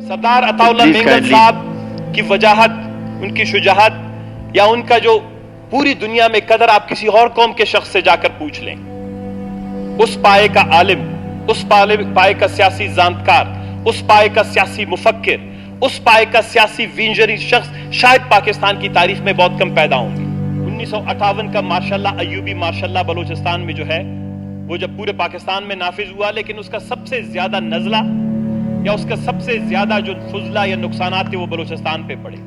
सरदार अताउल्लाह मेंगल साहब की वजाहत, उनकी शुजाहत या उनका जो पूरी दुनिया में कदर आप किसी और कौम के शख्स से जाकर पूछ लें। उस पाए का आलिम, उस पाए का सियासी जानकार, उस पाए का सियासी मुफक्किर, उस पाए का सियासी विंजरी शख्स शायद पाकिस्तान की तारीख में बहुत कम पैदा होंगे। 1958 का मार्शल अयूबी मार्शल बलूचिस्तान में जो है वो जब पूरे पाकिस्तान में नाफिज हुआ, लेकिन उसका सबसे ज्यादा नजला या उसका सबसे ज्यादा जो फुजला या नुकसानात थे वो बलूचिस्तान पे पड़े।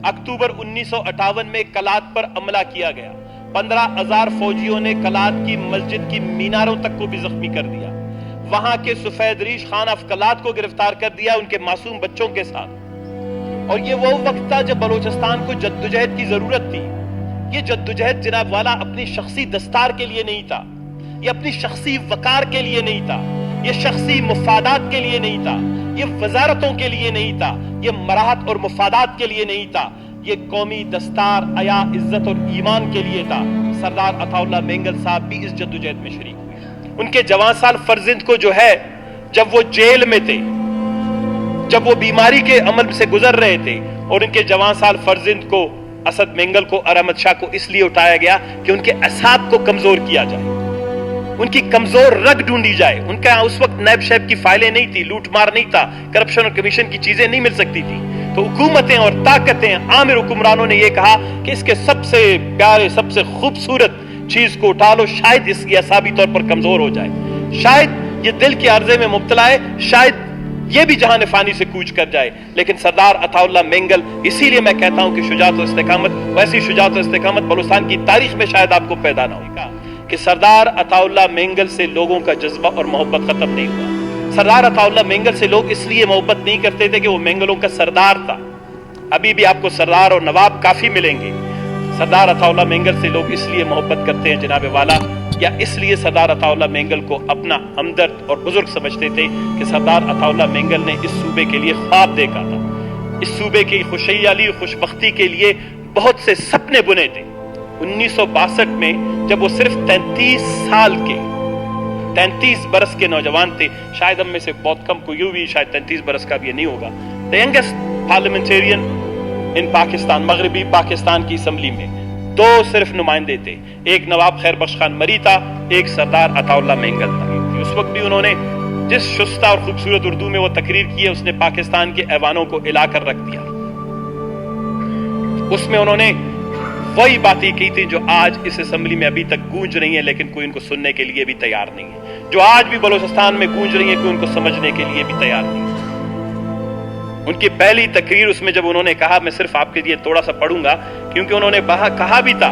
अक्टूबर 1958 में कलात पर हमला किया गया। 15,000 फौजियों ने कलात की मस्जिद की मीनारों तक को भी जख्मी कर दिया। वहां के सफेद रीश खान अफ कलात को गिरफ्तार कर दिया उनके मासूम बच्चों के साथ। और ये वो वक्त था जब बलूचिस्तान को जद्दोजहद की जरूरत थी। ये जद्दोजहद जनाब वाला अपनी शख्सी दस्तार के लिए नहीं था, ये अपनी शख्सी वकार के लिए नहीं था, ये शख्सी मुफादात के लिए नहीं था, ये वजारतों के लिए नहीं था, ये मराहत और मुफादात के लिए नहीं था, ये कौमी दस्तार, अया, इज्जत और ईमान के लिए था। सरदार अताउल्लाह मेंगल साहब भी इस जद्दोजहद में शरीक हुए। उनके जवान साल फर्जिंद को जो है, जब वो जेल में थे, जब वो बीमारी के अमल से गुजर रहे थे, और उनके जवान साल फर्जिंद को, असद मेंगल को और अहमद शाह को इसलिए उठाया गया कि उनके असाब को कमजोर किया जाए, उनकी कमजोर रग ढूंढी जाए। उनका उस वक्त नैब शैब की फाइलें नहीं थी, लूटमार नहीं था, करप्शन और कमीशन की चीजें नहीं मिल सकती थी। तो हुकूमतें और ताकतें, आमिर हुक्मरानों ने यह कहा कि इसके सबसे प्यारे, सबसे खूबसूरत चीज को उठा लो, शायद इसकी असाबी तौर पर कमजोर हो जाए, शायद ये दिल के अर्जे में मुब्तला है, शायद ये भी जहान फानी से कूच कर जाए। लेकिन सरदार अताउल्लाह मेंगल, इसीलिए मैं कहता हूं कि शुजाअत और इस्तेकामत, वैसी शुजाअत और इस्तेकामत बलूचिस्तान की तारीख में शायद आपको पैदा ना होगा कि सरदार अताउल्लाह मेंगल से लोगों का जज्बा और मोहब्बत खत्म नहीं हुआ। सरदार अताउल्लाह मेंगल से लोग इसलिए मोहब्बत नहीं करते थे कि वो मेंगलों का सरदार था। अभी भी आपको सरदार और नवाब काफी मिलेंगे। सरदार अताउल्लाह मेंगल से लोग इसलिए मोहब्बत करते हैं जनाब वाला, या इसलिए सरदार अताउल्लाह मेंगल को अपना हमदर्द और बुजुर्ग समझते थे कि सरदार अताउल्लाह मेंगल ने इस सूबे के लिए ख्वाब देखा था, इस सूबे की खुशहाली और खुशबख्ती के लिए बहुत से सपने बुने थे। 1962 में जब वो सिर्फ 33 साल के, 33 बरस के नौजवान थे, शायद हम में से बहुत कम कोई भी शायद 33 बरस का भी ये नहीं होगा, द यंगेस्ट पार्लियामेंटेरियन इन पाकिस्तान, मगरबी पाकिस्तान की असम्बली में 2 सिर्फ नुमाइंदे थे। एक नवाब खैर बख्श खान मरी था, एक सरदार अताउल्लाह मेंगल था। उस वक्त भी उन्होंने जिस शुस्ता और खूबसूरत उर्दू में वो तकरीर की है, उसने पाकिस्तान के ऐवानों को हिला कर रख दिया। उसमें उन्होंने वही बातें की थी जो आज इस असेंबली में अभी तक गूंज रही है, लेकिन कोई इनको सुनने के लिए भी तैयार नहीं है, जो आज भी बलूचिस्तान में गूंज रही है, कोई उनको समझने के लिए भी तैयार नहीं है। उनकी पहली तकरीर, उसमें जब उन्होंने कहा, मैं सिर्फ आपके लिए थोड़ा सा पढ़ूंगा क्योंकि उन्होंने कहा भी था,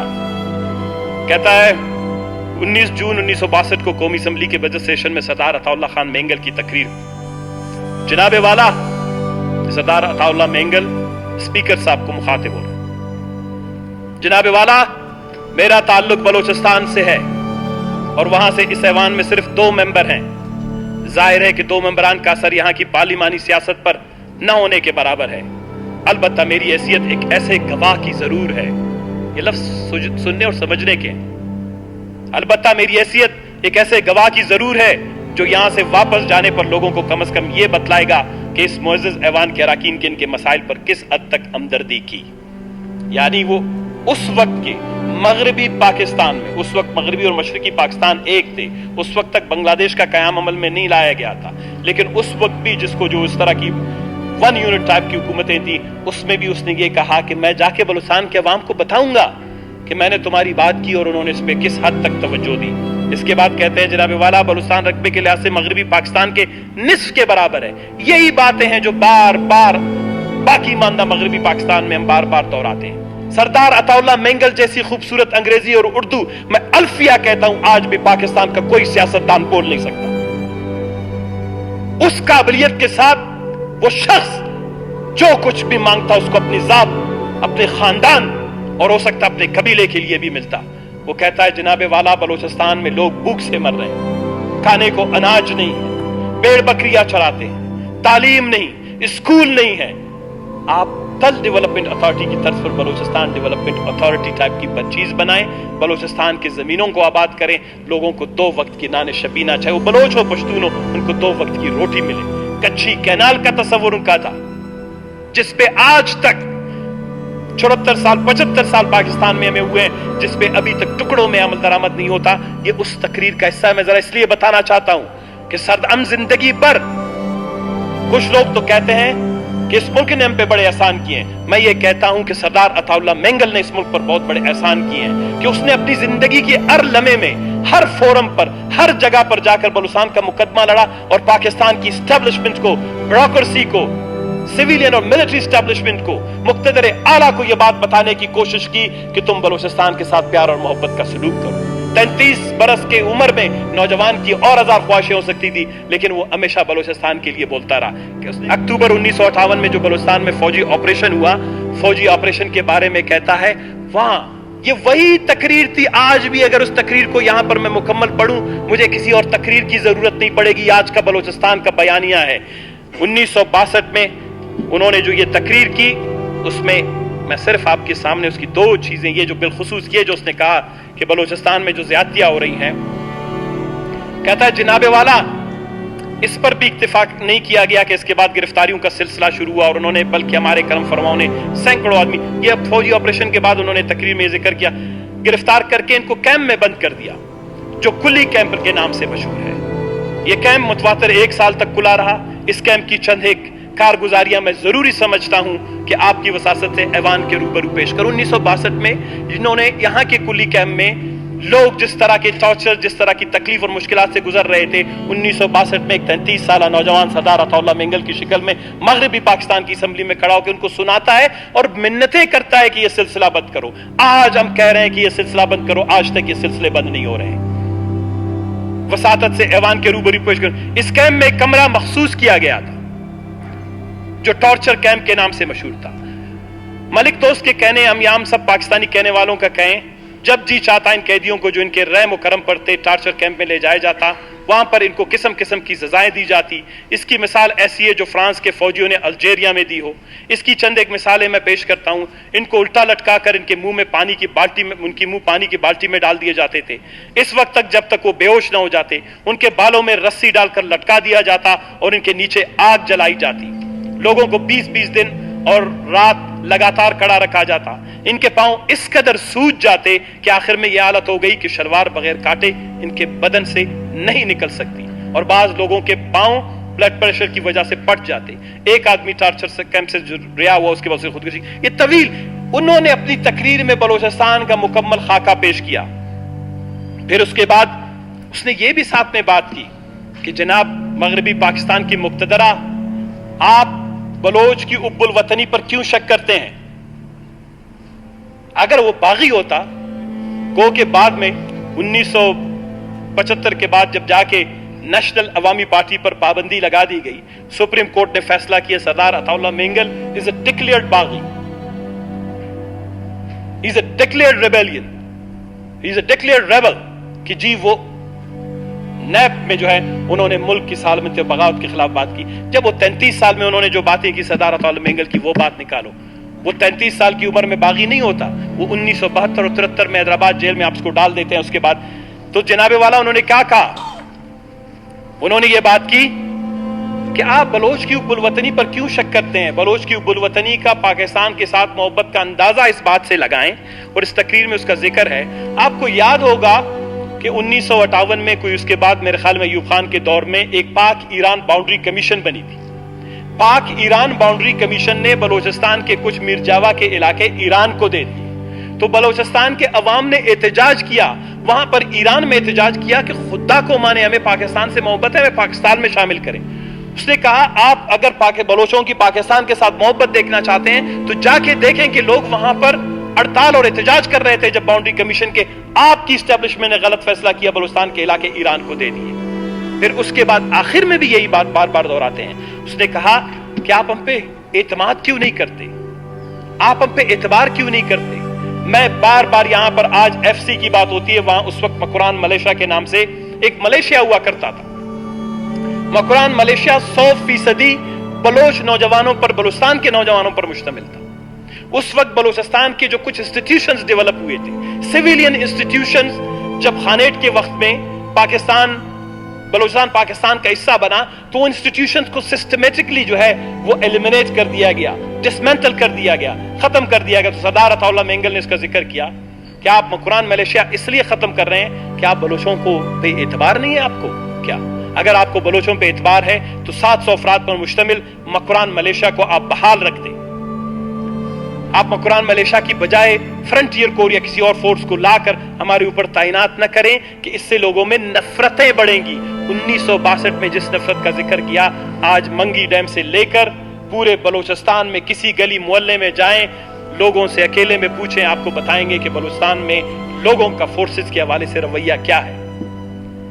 कहता है 19 जून 1962 को कौमी असम्बली के बजट सेशन में सरदार अताउल्लाह खान मेंगल की तकरीर। जनाब वाला, सरदार अताउल्लाह मेंगल स्पीकर साहब को मुखातिब हो रहे, जनाब वाला, मेरा ताल्लुक बलूचिस्तान से है और वहां से इस ऐवान में सिर्फ 2 मेंबर हैं। जाहिर है कि 2 मेंबरान का असर यहां की पार्लिमानी सियासत पर न होने के बराबर है। अलबत्ता मेरी हैसियत एक ऐसे गवाह की जरूर है, ये लफ्ज सुनने और समझने के हैं। अलबत्ता मेरी हैसियत एक ऐसे गवाह की जरूर है जो यहां से वापस जाने पर लोगों को कम से कम ये बतलाएगा कि इस मुअज़्ज़ज़ ऐवान के अरकान के इनके मसाइल पर किस हद तक हमदर्दी की। यानी वो उस वक्त के मगरबी पाकिस्तान में, उस वक्त मगरबी और मशरकी पाकिस्तान एक थे, उस वक्त तक बांग्लादेश का कयाम अमल में नहीं लाया गया था, लेकिन उस वक्त भी जिसको जो इस तरह की 1 यूनिट टाइप की हुकूमतें थी, उसमें भी उसने ये कहा कि मैं जाके बलूचिस्तान के अवाम को बताऊंगा कि मैंने तुम्हारी बात की और उन्होंने इस पे किस हद तक तवज्जो दी। इसके बाद कहते हैं, जनाब वाला, बलूचिस्तान रकबे के लिहाज से मगरबी पाकिस्तान के निस्फ के बराबर है। यही बातें हैं जो बार बार बाकी मानदा मगरबी पाकिस्तान में हम बार बार दोहराते हैं। सरदार अताउल्लाह मेंगल जैसी खूबसूरत अंग्रेजी और उर्दू, मैं अल्फिया कहता हूं, आज भी पाकिस्तान का कोई सियासतदान बोल नहीं सकता। उस काबिलियत के साथ वो शख्स जो कुछ भी मांगता उसको अपनी जात, अपने खानदान और हो सकता अपने कबीले के लिए भी मिलता। वो कहता है, जनाबे वाला, बलूचिस्तान में लोग भूख से मर रहे हैं, खाने को अनाज नहीं है, भेड़ बकरियां चराते हैं, तालीम नहीं, स्कूल नहीं है। आप तल डेवलपमेंट अथॉरिटी की तरफ पर बलूचिस्तान डेवलपमेंट अथॉरिटी टाइप की चीज बनाएं, बलूचिस्तान की जमीनों को आबाद करें, लोगों को 2 वक्त की नाने शबीना, चाहे वो बलोच हो पश्तून हो, उनको 2 वक्त की रोटी मिले। कच्ची कैनाल का तस्वुर उनका था, जिस पे आज तक 74 साल 75 साल पाकिस्तान में हमें हुए हैं, जिस पे अभी तक टुकड़ों में अमल दरामद नहीं होता, ये उस तकरीर का हिस्सा है। मैं जरा इसलिए बताना चाहता हूं कि सरदम जिंदगी पर कुछ लोग तो कहते हैं कि इस मुल्क ने हम पे बड़े एहसान किए हैं। मैं ये कहता हूं कि सरदार अताउल्लाह मेंगल ने इस मुल्क पर बहुत बड़े एहसान किए हैं कि उसने अपनी जिंदगी के हर लम्हे में, हर फोरम पर, हर जगह पर जाकर बलूचिस्तान का मुकदमा लड़ा और पाकिस्तान की एस्टेब्लिशमेंट को, ब्यूरोक्रेसी को, सिविलियन और मिलिट्री एस्टेब्लिशमेंट को, मुक्तदर आला को यह बात बताने की कोशिश की कि तुम बलूचिस्तान के साथ प्यार और मोहब्बत का सलूक करो। 33 बरस के उम्र में नौजवान की और हजार ख्वाहिशें हो सकती थी, लेकिन वो हमेशा बलूचिस्तान के लिए बोलता रहा कि उसने अक्टूबर 1958 में जो बलूचिस्तान में फौजी ऑपरेशन हुआ, फौजी ऑपरेशन के बारे में कहता है, वहां ये वही तकरीर थी। आज भी अगर उस तकरीर को यहां पर मैं मुकम्मल पढ़ूं, मुझे किसी और तकरीर की जरूरत नहीं पड़ेगी। आज का बलूचिस्तान का बयानिया है। 1962 में उन्होंने जो ये तकरीर की, उसमें मैं सिर्फ आपके सामने उसकी दो चीजें, ये जो बिलखुसूस ये जो उसने कहा कि बलूचिस्तान में जो ज्यादतियां हो रही हैं, कहता है जनाबे वाला, इस पर भी इत्तेफाक नहीं किया गया कि इसके बाद गिरफ्तारियों का सिलसिला शुरू हुआ और उन्होंने, बल्कि हमारे करम फरमाओं ने सैकड़ों आदमी, ये फौजी ऑपरेशन के बाद उन्होंने तकरीर में जिक्र किया, गिरफ्तार करके इनको कैंप में बंद कर दिया जो कुली कैंप के नाम से मशहूर है। यह कैंप मुतवातर 1 साल तक खुला रहा। इस कैंप की चंद एक कारगुजारियां मैं जरूरी समझता हूं कि आपकी वसासत से ऐवान के रूबरू पेश करूं। 1962 में जिन्होंने यहां के कुली कैंप में लोग जिस तरह के टॉर्चर, जिस तरह की तकलीफ और मुश्किलात से गुजर रहे थे, 1962 में एक 33 साल नौजवान सरदार अताउल्लाह मेंगल की शक्ल में मगरबी पाकिस्तान की असेंबली में खड़ा होकर उनको सुनाता है और मिन्नतें करता है कि यह सिलसिला बंद करो। आज हम कह रहे हैं कि यह सिलसिला बंद करो, आज तक ये सिलसिले बंद नहीं हो रहे हैं। वसातत से ऐवान के रूबरू पेश करो। इस कैंप में एक कमरा मखसूस किया गया था जो टॉर्चर कैंप के नाम से मशहूर था। मलिक दोस्त के कहने, हम सब पाकिस्तानी कहने वालों का कहें, जब जी चाहता इन कैदियों को जो इनके रहम करम पड़ते टॉर्चर कैंप में ले जाया जाता, वहां पर इनको किस्म किस्म की सजाएं दी जाती। इसकी मिसाल ऐसी है जो फ्रांस के फौजियों ने अल्जीरिया में दी हो। इसकी चंद एक मिसालें मैं पेश करता हूं। इनको उल्टा लटका कर इनके मुंह में पानी की बाल्टी में, उनकी मुंह पानी की बाल्टी में डाल दिए जाते थे। इस वक्त तक जब तक वो बेहोश ना हो जाते, उनके बालों में रस्सी डालकर लटका दिया जाता और इनके नीचे आग जलाई जाती। लोगों को 20-20 दिन और रात लगातार खड़ा रखा जाता। इनके पांव इस कदर सूज जाते कि आखिर में यह हालत हो गई कि शलवार बगैर काटे इनके बदन से नहीं निकल सकती और बाज लोगों के पांव ब्लड प्रेशर की वजह से फट जाते। एक आदमी टॉर्चर से कैंप से रिहा हुआ, उसके बाद से खुदकुशी। ये तवील उन्होंने अपनी तकरीर में बलूचिस्तान का मुकम्मल खाका पेश किया। फिर उसके बाद उसने ये भी साथ में बात की कि जनाब मगरबी पाकिस्तान की मुक्तदरा, आप बलोच की उब्बुल वतनी पर क्यों शक करते हैं? अगर वो बागी होता, गो के बाद में 1975 के बाद जब जाके नेशनल अवामी पार्टी पर पाबंदी लगा दी गई, सुप्रीम कोर्ट ने फैसला किया Sardar Ataullah Mengal is a declared बागी, is a declared rebellion, is a declared rebel, कि जी वो नैप में जो है उन्होंने मुल्क की सालमत बगावत के खिलाफ बात की। जब वो 33 साल में उन्होंने जो बातें की सरदार अताउल्लाह मेंगल की, वो बात निकालो। वो 33 साल की उम्र में बागी नहीं होता, वो 1972 और 73 में हैदराबाद जेल में आप उसको डाल देते हैं। उसके बाद तो जनाबे वाला उन्होंने क्या कहा? उन्होंने ये बात की कि आप बलोच की उब्बुल वतनी पर क्यों शक करते हैं? बलोच की उब्बुल वतनी का पाकिस्तान के साथ मोहब्बत का अंदाजा इस बात से लगाएं, और इस तकरीर में उसका जिक्र है। आपको याद होगा कि 1958 में कोई उसके बाद मेरे ख्याल में अयूब खान के दौर में एक पाक ईरान बाउंड्री कमीशन बनी थी। पाक ईरान बाउंड्री कमीशन ने बलूचिस्तान के कुछ मिर्जावा के इलाके ईरान को दे दिए। तो बलूचिस्तान के अवाम ने एहतजाज किया, वहां पर ईरान में एहतजाज किया कि खुदा को माने, हमें पाकिस्तान से मोहब्बत है, हमें पाकिस्तान में शामिल करें। उसने कहा आप अगर बलोचों की पाकिस्तान के साथ मोहब्बत देखना चाहते हैं तो जाके देखें कि लोग वहां पर हड़ताल और एहतजाज कर रहे थे जब बाउंड्री कमीशन के आपकी एस्टेब्लिशमेंट ने गलत फैसला किया, बलूचिस्तान के इलाके ईरान को दे दिए। फिर उसके बाद आखिर में भी यही बात बार बार दोहराते हैं। उसने कहा कि आप हम पे एतमाद क्यों नहीं करते, आप हम पे एतबार क्यों नहीं करते? मैं बार बार यहां पर, आज एफसी की बात होती है, वहां उस वक्त मकुरान मलेशिया के नाम से एक मलेशिया हुआ करता था। मकुरान मलेशिया 100% बलोच नौजवानों पर, बलूचिस्तान के नौजवानों पर मुश्तमिल था। उस वक्त बलूचिस्तान के जो कुछ इंस्टीट्यूशंस डेवलप हुए थे, सिविलियन इंस्टीट्यूशंस, जब खानेट के वक्त में पाकिस्तान बलूचिस्तान पाकिस्तान का हिस्सा बना तो इंस्टीट्यूशंस को सिस्टमेटिकली जो है वो एलिमिनेट कर दिया गया, डिसमेंटल कर दिया गया, खत्म कर दिया गया। तो सरदार अताउल्लाह मेंगल ने इसका जिक्र किया कि आप मकरान मलेशिया इसलिए खत्म कर रहे हैं कि आप बलोचों को पे एतबार नहीं है आपको क्या? अगर आपको बलोचों पे एतबार है तो 700 अफराद पर मुश्तमिल मकरान मलेशिया को आप बहाल रख दें। आप मकरान मलेशिया की बजाय फ्रंटियर कोर या किसी और फोर्स को लाकर हमारे ऊपर तैनात न करें कि इससे लोगों में नफरतें बढ़ेंगी। 1962 में जिस नफरत का जिक्र किया, आज मंगी डैम से लेकर पूरे बलूचिस्तान में किसी गली मोहल्ले में जाएं, लोगों से अकेले में पूछें, आपको बताएंगे कि बलूचिस्तान में लोगों का फोर्सेस के हवाले से रवैया क्या है।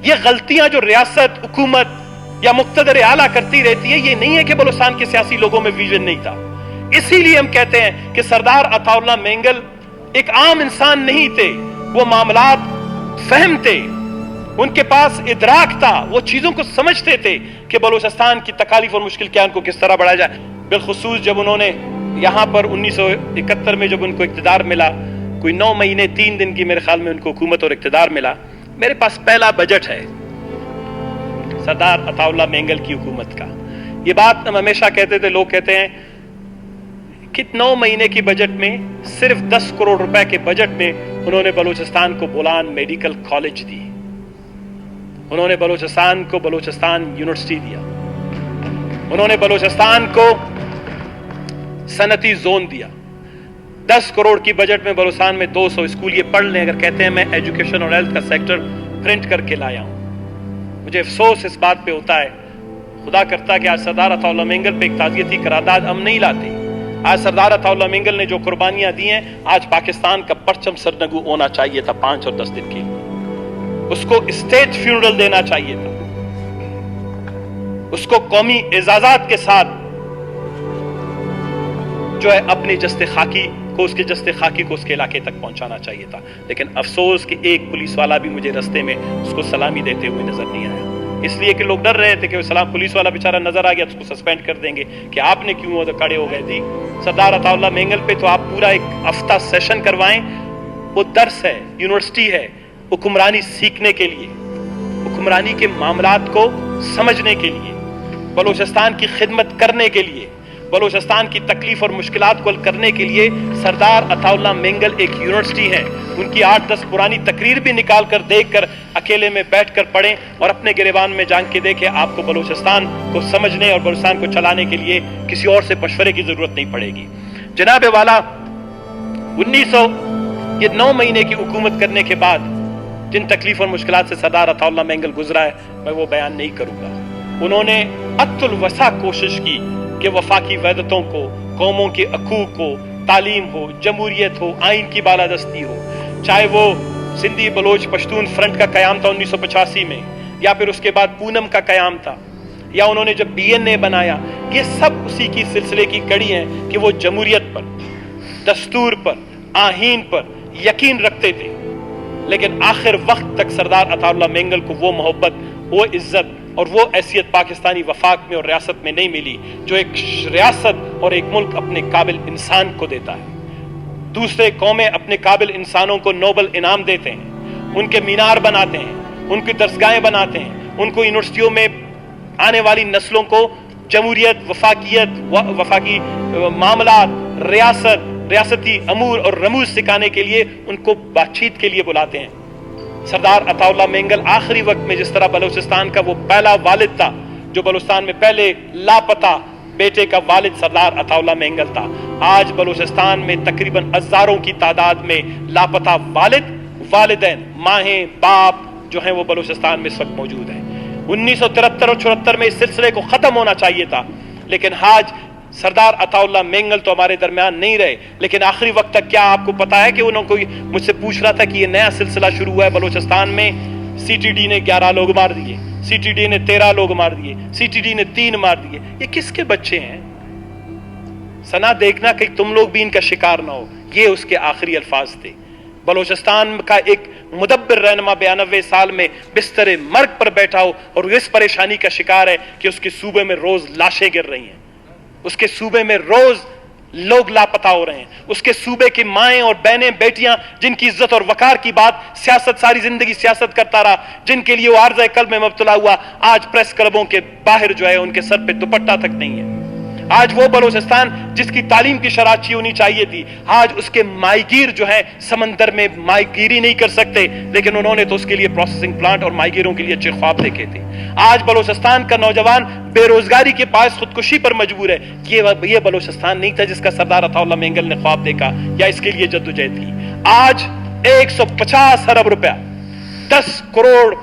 ये गलतियां जो रियासत, हुकूमत या मुक्तदर आला करती रहती है, ये नहीं है कि बलूचिस्तान के सियासी लोगों में विजन नहीं था। इसीलिए हम कहते हैं कि सरदार अताउल्लाह मेंगल एक आम इंसान नहीं थे, वो मामलात फहमते, उनके पास इदराक था, वो चीजों को समझते थे कि बलूचिस्तान की तकालीफ और मुश्किल क्या उनको किस तरह बढ़ाया जाए। बिलखुसूस जब उन्होंने यहां पर 1971 में जब उनको इख्तिदार मिला, कोई 9 महीने 3 दिन की मेरे ख्याल में उनको हुकूमत और इख्तिदार मिला, मेरे पास पहला बजट है सरदार अताउल्लाह मेंगल की हुकूमत का। ये बात हम हमेशा कहते थे, लोग कहते हैं कि 9 महीने की बजट में सिर्फ 10 करोड़ रुपए के बजट में उन्होंने बलूचिस्तान को बोलान मेडिकल कॉलेज दी, उन्होंने बलूचिस्तान को बलूचिस्तान यूनिवर्सिटी दिया, उन्होंने बलूचिस्तान को सनती जोन दिया। 10 करोड़ की बजट में बलूचिस्तान में 200 स्कूल, ये पढ़ लें अगर कहते हैं मैं एजुकेशन और हेल्थ का सेक्टर प्रिंट करके लाया हूं। मुझे अफसोस इस बात पे होता है, खुदा करता कि आज सरदार अताउल्लाह मेंगल पे एक ताज़ियती करारदाद हम नहीं लाते। आज सरदार अताउल्लाह मेंगल ने जो कुर्बानियां दी हैं, आज पाकिस्तान का परचम सरनगू होना चाहिए था 5 और 10 दिन के लिए, उसको स्टेट फ्यूनरल देना चाहिए था, उसको कौमी एजाजात के साथ जो है अपनी जस्ते खाकी को, उसके जस्ते खाकी को उसके इलाके तक पहुंचाना चाहिए था। लेकिन अफसोस कि एक पुलिस वाला भी मुझे रास्ते में उसको सलामी देते हुए नजर नहीं आया, इसलिए कि लोग डर रहे थे कि सलाम पुलिस वाला बेचारा नजर आ गया तो उसको सस्पेंड कर देंगे कि आपने क्यों उधर खड़े हो गए थी। सरदार अताउल्लाह मेंगल पे तो आप पूरा एक हफ्ता सेशन करवाएं, वो दर्स है, यूनिवर्सिटी है हुक्मरानी सीखने के लिए, हुक्मरानी के मामलात को समझने के लिए, बलूचिस्तान की खिदमत करने के लिए, बलूचिस्तान की तकलीफ और मुश्किलात को हल करने के लिए सरदार अताउल्लाह मेंगल एक यूनिवर्सिटी है। उनकी 8-10 पुरानी तकरीर भी निकाल कर देख कर अकेले में बैठ कर पढ़ें और अपने गिरेबान में जान के देखें, आपको बलूचिस्तान को समझने और बलूचिस्तान को चलाने के लिए किसी और से मशवरे की जरूरत नहीं पड़ेगी। जनाब वाला 9 महीने की हुकूमत करने के बाद जिन तकलीफ और मुश्किलात से सरदार अताउल्लाह मेंगल गुजरा है, मैं वो बयान नहीं करूंगा। उन्होंने अत्तुल वसा कोशिश की कि वफाकी वहदतों को, कौमों के हकूक को, तालीम हो, जमहूरियत हो, आइन की बालादस्ती हो, चाहे वो सिंधी बलोच पश्तून फ्रंट का कयाम था 1985 में, या फिर उसके बाद पूनम का कयाम था, या उन्होंने जब DNA बनाया, ये सब उसी की सिलसिले की कड़ी है कि वो जमहूरियत पर, दस्तूर पर, आहीन पर यकीन रखते थे। लेकिन आखिर वक्त तक सरदार अताउल्लाह मेंगल को वो मोहब्बत, वो इज्जत और वो हैसियत पाकिस्तानी वफाक में और रियासत में नहीं मिली जो एक रियासत और एक मुल्क अपने काबिल इंसान को देता है। दूसरे कौमें अपने काबिल इंसानों को नोबल इनाम देते हैं, उनके मीनार बनाते हैं, उनकी दरसगाहें बनाते हैं, उनको यूनिवर्सिटियों में आने वाली नस्लों को जमहूरियत, वफाकी मामलात, रियासत, रियासती अमूर और रमूज सिखाने के लिए उनको बातचीत के लिए बुलाते हैं। सरदार अताउल्लाह मेंगल आखिरी वक्त में जिस तरह बलूचिस्तान का वो पहला वालिद था जो बलूचिस्तान में पहले लापता बेटे का वालिद सरदार अताउल्लाह मेंगल था, आज बलूचिस्तान में तकरीबन हजारों की तादाद में लापता वालिद, वालिदैन, माहें, बाप जो हैं वो बलूचिस्तान में इस वक्त मौजूद हैं। 1973 और 74 में इस सिलसिले को खत्म होना चाहिए था, लेकिन आज सरदार अताउल्लाह मेंगल तो हमारे दरमियान नहीं रहे। लेकिन आखिरी वक्त तक क्या आपको पता है कि उन्होंने कोई मुझसे पूछ रहा था कि ये नया सिलसिला शुरू हुआ है बलूचिस्तान में, CTD ने 11 लोग मार दिए, CTD ने 13 लोग मार दिए, CTD ने 3 मार दिए, ये किसके बच्चे हैं? सना देखना कि तुम लोग भी इनका शिकार ना हो, ये उसके आखिरी अल्फाज थे। बलूचिस्तान का एक मुदब्बिर रहनुमा 92 साल में बिस्तरे मर्ग पर बैठा हो और इस परेशानी का शिकार है कि उसके सूबे में रोज लाशें गिर रही हैं, उसके सूबे में रोज लोग लापता हो रहे हैं, उसके सूबे की माएं और बहनें बेटियां जिनकी इज्जत और वकार की बात सियासत सारी जिंदगी सियासत करता रहा, जिनके लिए वो आर्ज़ कल्ब में मुब्तला हुआ, आज प्रेस क्लबों के बाहर जो है उनके सर पे दुपट्टा तक नहीं है। आज वो बलोचिस्तान जिसकी तालीम की शराह अच्छी होनी चाहिए थी, आज उसके माहीगीर जो है समंदर में माहीगीरी नहीं कर सकते, लेकिन उन्होंने तो उसके लिए प्रोसेसिंग प्लांट और माहीगीरों के लिए अच्छे ख्वाब देखे थे। आज बलोचिस्तान का नौजवान बेरोजगारी के पास खुदकुशी पर मजबूर है। ये बलोचिस्तान नहीं था जिसका सरदार अताउल्लाह मेंगल ने ख्वाब देखा या इसके लिए जद्दोजहद की। आज 150 अरब रुपया 10 करोड़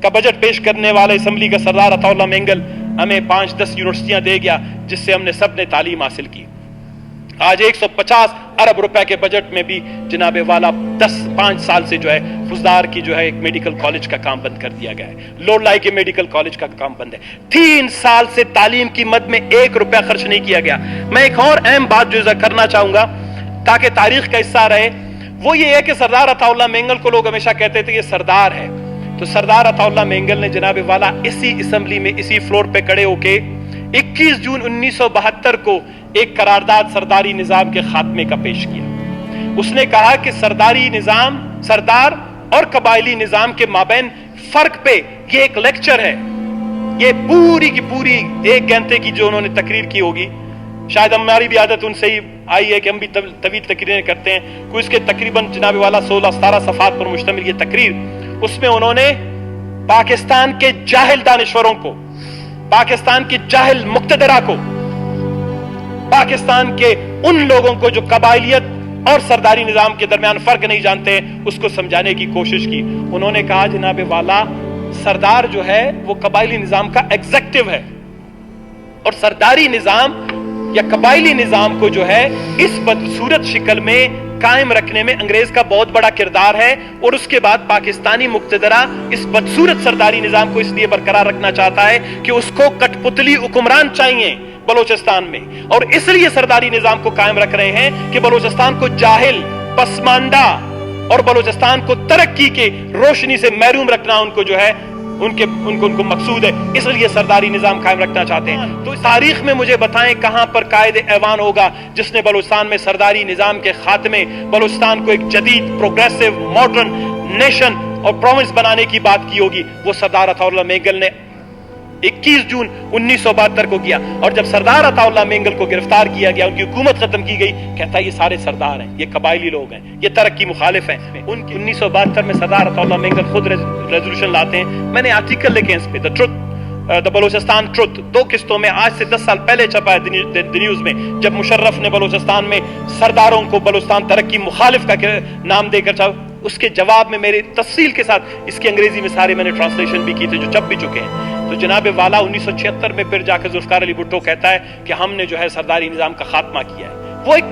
का बजट पेश करने वाले असेंबली का सरदार अताउल्लाह मेंगल हमें 5-10 यूनिवर्सिटियां दे गया जिससे हमने सबने तालीम हासिल की। आज 150 अरब रुपए के बजट में भी जनाबे वाला 5 साल से जो है फुजदार की जो है एक मेडिकल कॉलेज का काम बंद कर दिया गया है, लोलाई के मेडिकल कॉलेज का काम बंद है। 3 साल से तालीम की मद में 1 रुपया खर्च नहीं किया गया। मैं एक और अहम बात जो करना चाहूंगा ताकि तारीख का हिस्सा रहे, वो ये है कि सरदार अताउल्लाह मेंगल को लोग हमेशा कहते थे ये सरदार है, तो सरदार अताउल्लाह मेंगल ने जनाबे वाला इसी असेंबली में इसी फ्लोर पे खड़े होके 21 जून 1972 को एक करारदाद सरदारी निजाम के खात्मे का पेश किया। उसने कहा कि सरदारी निजाम, सरदार और कबायली निजाम के माबैन फर्क पे ये एक लेक्चर है। ये पूरी की पूरी 1 घंटे की जो उन्होंने तकरीर की होगी, शायद हमारी भी आदत उनसे ही आई है कि हम भी तवील तकरीरें करते हैं, कोई इसके तकरीबन जनाबे वाला 16-17 सफ़ात पर मुश्तमिल ये तकरीर, उसमें उन्होंने पाकिस्तान के जाहिल दानिश्वरों को, पाकिस्तान की जाहिल मुक्तदरा को, पाकिस्तान के उन लोगों को जो कबायलियत और सरदारी निजाम के दरमियान फर्क नहीं जानते, उसको समझाने की कोशिश की। उन्होंने कहा जनाबे वाला सरदार जो है वो कबायली निजाम का एग्जेक्टिव है और सरदारी निजाम या कबायली निजाम को जो है इस बदसूरत शिकल में कायम रखने में अंग्रेज का बहुत बड़ा किरदार है। और उसके बाद पाकिस्तानी मुक्तदरा इस बदसूरत सरदारी निजाम को इसलिए बरकरार रखना चाहता है कि उसको कठपुतली हुक्मरान चाहिए बलोचिस्तान में, और इसलिए सरदारी निजाम को कायम रख रहे हैं कि बलोचिस्तान को जाहिल, पसमानदा और बलोचिस्तान को तरक्की के रोशनी से महरूम रखना उनको जो है उनको मकसूद है, इसलिए सरदारी निजाम कायम रखना चाहते हैं। तो तारीख में मुझे बताएं कहां पर कायदे ऐवान होगा जिसने बलूचिस्तान में सरदारी निजाम के खात्मे, बलूचिस्तान को एक जदीद प्रोग्रेसिव मॉडर्न नेशन और प्रोविंस बनाने की बात की होगी। वो सरदार अताउल्लाह मेंगल ने 21 जून 1972 को किया। और जब सरदार अताउल्लाह मेंगल को गिरफ्तार किया गया, उनकी हुकूमत खत्म की गई, कहता है ये सारे सरदार हैं, ये कबायली लोग हैं, ये तरक्की मुखालिफ हैं। उनकी 1972 में सरदार अताउल्लाह मेंगल खुद रेजोल्यूशन लाते हैं। मैंने आर्टिकल लिखे इस पे, the truth, the Balochistan truth, 2 किस्तों में, आज से 10 साल पहले छपा है द न्यूज में, जब मुशर्रफ ने बलूचिस्तान में सरदारों को बलूचिस्तान तरक्की मुखालिफ का नाम देकर चाहा, उसके जवाब में मेरे तफसील के साथ इसकी अंग्रेजी में सारे मैंने ट्रांसलेशन भी की थे जो छप भी चुके हैं। तो जनाब वाला 1976 में फिर जाकर जुल्फकार अली भुट्टो कहता है कि हमने जो है सरदारी निजाम का खात्मा किया है। वो एक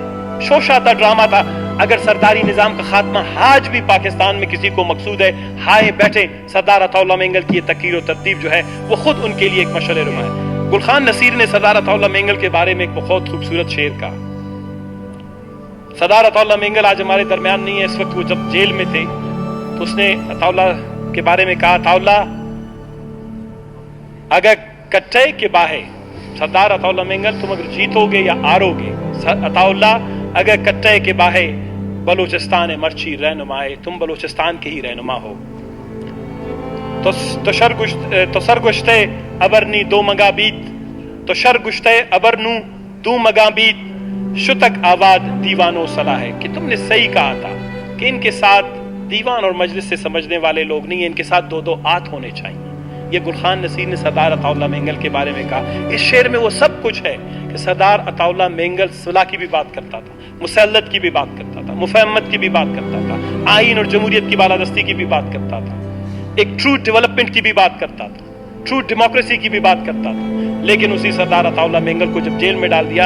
शोशा था, ड्रामा था। अगर सरदारी निजाम का खात्मा आज भी पाकिस्तान में किसी को मकसूद है, हाय बैठे, सरदार अताउल्लाह मेंगल की तकरीर और तरतीब जो है वो खुद उनके लिए एक मशअल रुमा है। गुलखान नसीर ने सरदार अताउल्लाह मेंगल के बारे में एक बहुत खूबसूरत शेर कहा। सरदार अताउल्लाह मेंगल आज हमारे दरमियान नहीं है, इस वक्त वो जब जेल में थे तो उसने अताउल्लाह के बारे में कहा, अताउल्लाह अगर कट्टे के बाहे, सरदार अताउल्लाह मेंगल तुम अगर जीतोगे या हारोगे, अताउल्लाह अगर कट्टे के बाहे बलूचिस्तान मर्ची रहनुमाए, तुम बलूचिस्तान के ही रहनुमा हो। तो सरगुश्ते अबरनी दो मगाबीत, तो शरगुश्ते अबरनू दो मगाबीत, शुतक आवाद दीवानो सलाह है। कि तुमने सही कहा था कि इनके साथ दीवान और मजलिस से समझने वाले लोग नहीं है, इनके साथ 2-2 आत होने चाहिए। ये गुलखान नसीर ने सरदार अताउल्लाह मेंगल के बारे में कहा। इस शेर में वो सब कुछ है कि सरदार अताउल्लाह मेंगल सुलह की भी बात करता था, मुसल्लत की भी बात करता था, मुफहमत की भी बात करता था, आइन और जमहूरियत की बालादस्ती की भी बात करता था, एक ट्रू डेवलपमेंट की भी बात करता था, ट्रू डेमोक्रेसी की भी बात करता था। लेकिन उसी सरदार अताउल्लाह मेंगल को जब जेल में डाल दिया,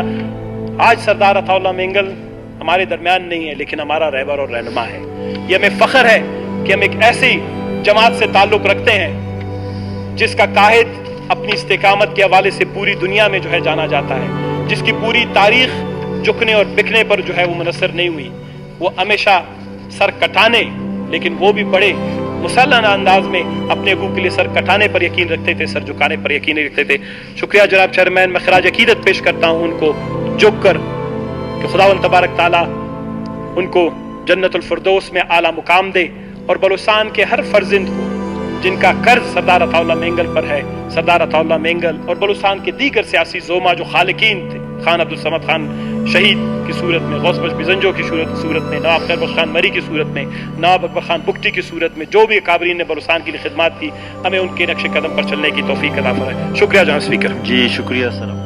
आज सरदार अताउल्लाह मेंगल हमारे दरमियान नहीं है, लेकिन हमारा रहबर और रहनुमा है। ये हमें फख्र है कि हम एक ऐसी जमात से ताल्लुक रखते हैं जिसका काहिद अपनी इस्तिकामत के हवाले से पूरी दुनिया में जो है जाना जाता है, जिसकी पूरी तारीख झुकने और बिकने पर जो है वो मुनस्सर नहीं हुई। वो हमेशा सर कटाने, लेकिन वो भी बड़े मुसल्लना अंदाज में अपने अबू के लिए सर कटाने पर यकीन रखते थे, सर झुकाने पर यकीन नहीं रखते थे। शुक्रिया जनाब चेयरमैन, मैं खराज अकीदत पेश करता हूँ उनको झुक कर کہ خداवند تبارک تعالیٰ ان کو جنت الفردوس میں اعلیٰ مقام دے، اور بلوچستان کے ہر فرزند کو جن کا قرض سردار عطا اللہ مینگل پر ہے، سردار عطا اللہ مینگل اور بلوچستان کے دیگر سیاسی زوما جو خالقین تھے، خان عبدالصمد خان شہید کی صورت میں، غوث بخش بزنجو کی صورت میں، نواب خیر بخش خان مری کی صورت میں، نواب اکبر خان بگٹی کی صورت میں، جو بھی اکابرین نے بلوچستان کے لیے خدمات کی، ہمیں ان کے نقش قدم پر چلنے کی توفیق عطا فرمائے۔ شکریہ جناب اسپیکر۔ جی شکریہ سر۔